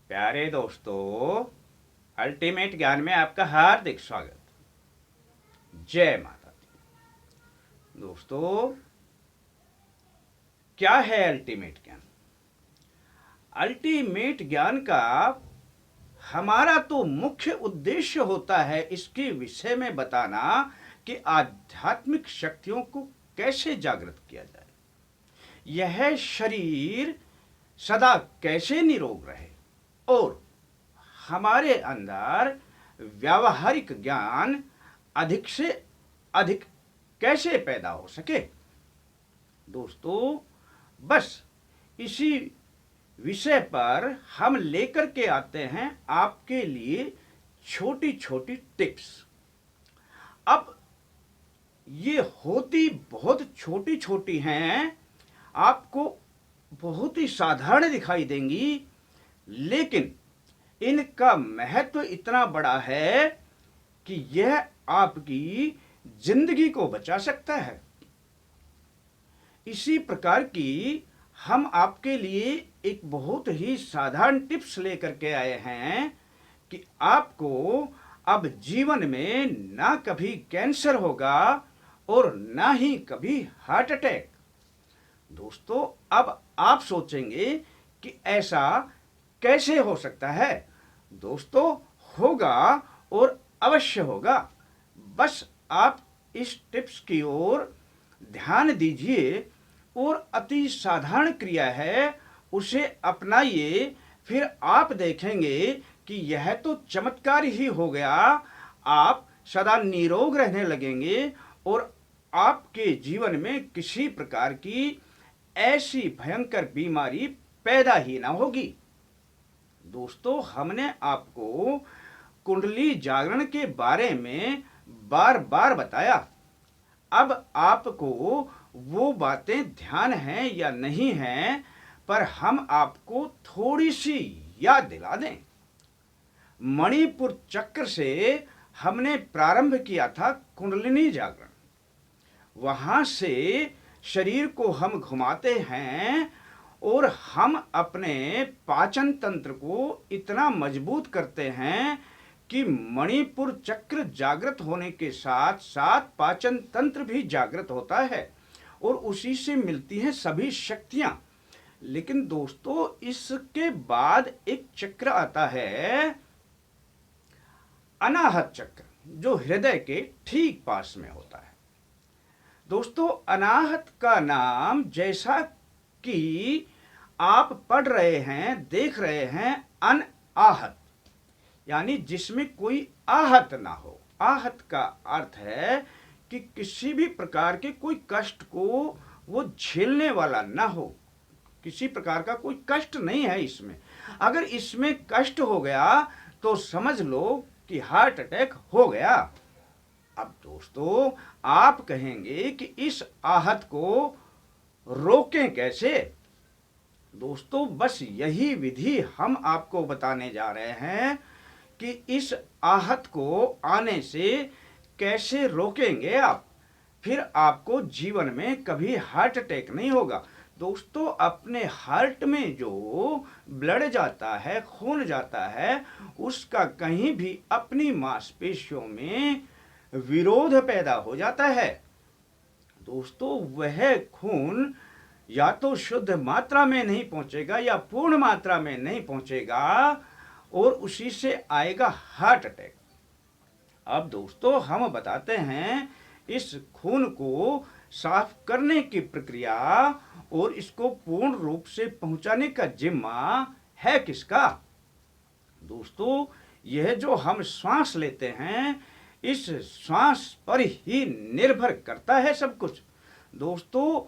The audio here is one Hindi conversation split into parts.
प्यारे दोस्तों, अल्टीमेट ज्ञान में आपका हार्दिक स्वागत। जय माता दी। दोस्तों, क्या है अल्टीमेट ज्ञान? अल्टीमेट ज्ञान का हमारा तो मुख्य उद्देश्य होता है इसके विषय में बताना कि आध्यात्मिक शक्तियों को कैसे जागृत किया जाए, यह शरीर सदा कैसे निरोग रहे और हमारे अंदर व्यावहारिक ज्ञान अधिक से अधिक कैसे पैदा हो सके। दोस्तों, बस इसी विषय पर हम लेकर के आते हैं आपके लिए छोटी छोटी टिप्स। अब ये होती बहुत छोटी छोटी हैं, आपको बहुत ही साधारण दिखाई देंगी, लेकिन इनका महत्व इतना बड़ा है कि यह आपकी जिंदगी को बचा सकता है। इसी प्रकार की हम आपके लिए एक बहुत ही साधारण टिप्स लेकर के आए हैं कि आपको अब जीवन में ना कभी कैंसर होगा और ना ही कभी हार्ट अटैक। दोस्तों, अब आप सोचेंगे कि ऐसा कैसे हो सकता है? दोस्तों, होगा और अवश्य होगा। बस आप इस टिप्स की ओर ध्यान दीजिए और अति साधारण क्रिया है, उसे अपनाइए। फिर आप देखेंगे कि यह तो चमत्कार ही हो गया। आप सदा निरोग रहने लगेंगे और आपके जीवन में किसी प्रकार की ऐसी भयंकर बीमारी पैदा ही ना होगी। दोस्तों, हमने आपको कुंडली जागरण के बारे में बार बार बताया। अब आपको वो बातें ध्यान हैं या नहीं हैं, पर हम आपको थोड़ी सी याद दिला दें। मणिपुर चक्र से हमने प्रारंभ किया था कुंडलिनी जागरण। वहां से शरीर को हम घुमाते हैं और हम अपने पाचन तंत्र को इतना मजबूत करते हैं कि मणिपुर चक्र जागृत होने के साथ साथ पाचन तंत्र भी जागृत होता है और उसी से मिलती हैं सभी शक्तियां। लेकिन दोस्तों, इसके बाद एक चक्र आता है, अनाहत चक्र, जो हृदय के ठीक पास में होता है। दोस्तों, अनाहत का नाम जैसा कि आप पढ़ रहे हैं, देख रहे हैं, अनआहत, यानी जिसमें कोई आहत ना हो। आहत का अर्थ है कि किसी भी प्रकार के कोई कष्ट को वो झेलने वाला ना हो। किसी प्रकार का कोई कष्ट नहीं है इसमें। अगर इसमें कष्ट हो गया तो समझ लो कि हार्ट अटैक हो गया। अब दोस्तों, आप कहेंगे कि इस आहत को रोकें कैसे? दोस्तों, बस यही विधि हम आपको बताने जा रहे हैं कि इस आहत को आने से कैसे रोकेंगे आप। फिर आपको जीवन में कभी हार्ट अटैक नहीं होगा। दोस्तों, अपने हार्ट में जो ब्लड जाता है, खून जाता है, उसका कहीं भी अपनी मांसपेशियों में विरोध पैदा हो जाता है। दोस्तों, वह खून या तो शुद्ध मात्रा में नहीं पहुंचेगा या पूर्ण मात्रा में नहीं पहुंचेगा और उसी से आएगा हार्ट अटैक। अब दोस्तों, हम बताते हैं इस खून को साफ करने की प्रक्रिया और इसको पूर्ण रूप से पहुंचाने का जिम्मा है किसका? दोस्तों, यह जो हम श्वास लेते हैं, इस श्वास पर ही निर्भर करता है सब कुछ। दोस्तों,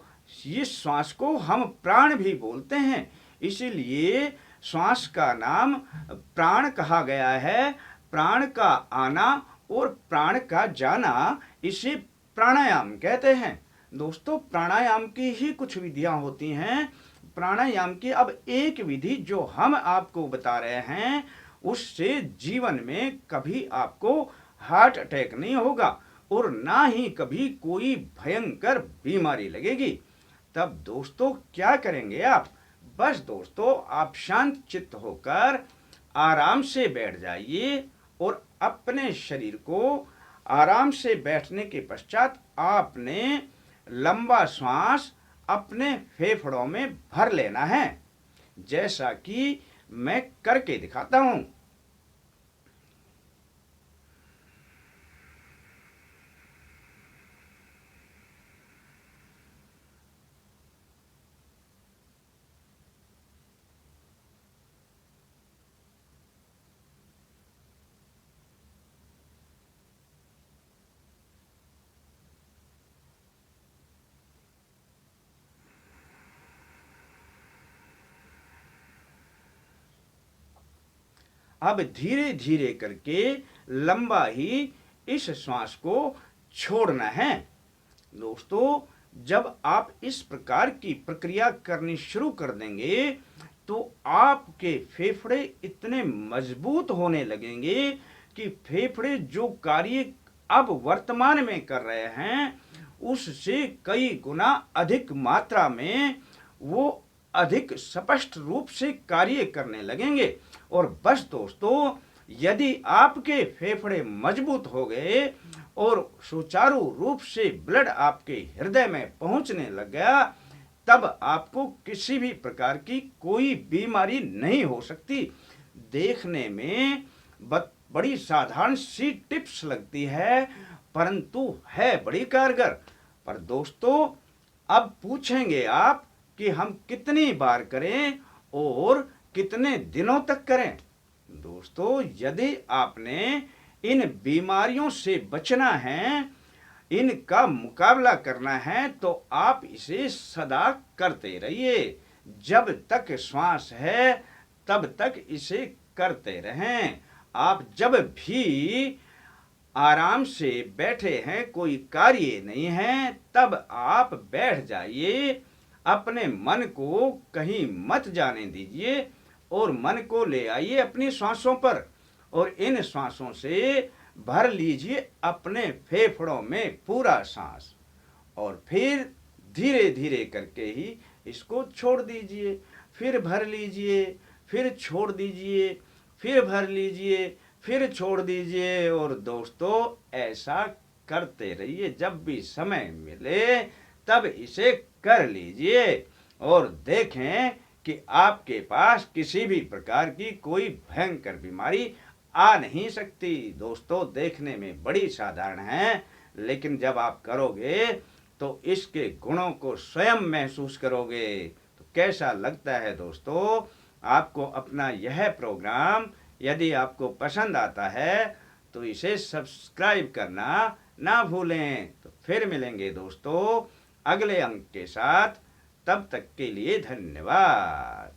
इस श्वास को हम प्राण भी बोलते हैं, इसीलिए श्वास का नाम प्राण कहा गया है। प्राण का आना और प्राण का जाना, इसे प्राणायाम कहते हैं। दोस्तों, प्राणायाम की ही कुछ विधियां होती हैं। प्राणायाम की अब एक विधि जो हम आपको बता रहे हैं, उससे जीवन में कभी आपको हार्ट अटैक नहीं होगा और ना ही कभी कोई भयंकर बीमारी लगेगी। तब दोस्तों, क्या करेंगे आप? बस दोस्तों, आप शांत चित्त होकर आराम से बैठ जाइए और अपने शरीर को आराम से बैठने के पश्चात आपने लंबा श्वास अपने फेफड़ों में भर लेना है, जैसा कि मैं करके दिखाता हूं। अब धीरे धीरे करके लंबा ही इस श्वास को छोड़ना है। दोस्तों, जब आप इस प्रकार की प्रक्रिया करनी शुरू कर देंगे तो आपके फेफड़े इतने मजबूत होने लगेंगे कि फेफड़े जो कार्य अब वर्तमान में कर रहे हैं उससे कई गुना अधिक मात्रा में वो अधिक स्पष्ट रूप से कार्य करने लगेंगे। और बस दोस्तों, यदि आपके फेफड़े मजबूत हो गए और सुचारू रूप से ब्लड आपके हृदय में पहुंचने लग गया, तब आपको किसी भी प्रकार की कोई बीमारी नहीं हो सकती। देखने में बड़ी साधारण सी टिप्स लगती है, परंतु है बड़ी कारगर। पर दोस्तों, अब पूछेंगे आप कि हम कितनी बार करें और कितने दिनों तक करें। दोस्तों, यदि आपने इन बीमारियों से बचना है, इनका मुकाबला करना है, तो आप इसे सदा करते रहिए। जब तक श्वास है तब तक इसे करते रहें। आप जब भी आराम से बैठे हैं, कोई कार्य नहीं है, तब आप बैठ जाइए, अपने मन को कहीं मत जाने दीजिए और मन को ले आइए अपनी सांसों पर और इन सांसों से भर लीजिए अपने फेफड़ों में पूरा सांस और फिर धीरे धीरे करके ही इसको छोड़ दीजिए। फिर भर लीजिए, फिर छोड़ दीजिए, फिर भर लीजिए, फिर छोड़ दीजिए। और दोस्तों, ऐसा करते रहिए, जब भी समय मिले तब इसे कर लीजिए और देखें कि आपके पास किसी भी प्रकार की कोई भयंकर बीमारी आ नहीं सकती। दोस्तों, देखने में बड़ी साधारण है, लेकिन जब आप करोगे तो इसके गुणों को स्वयं महसूस करोगे। तो कैसा लगता है दोस्तों आपको अपना यह प्रोग्राम? यदि आपको पसंद आता है तो इसे सब्सक्राइब करना ना भूलें। तो फिर मिलेंगे दोस्तों अगले अंक के साथ। तब तक के लिए धन्यवाद।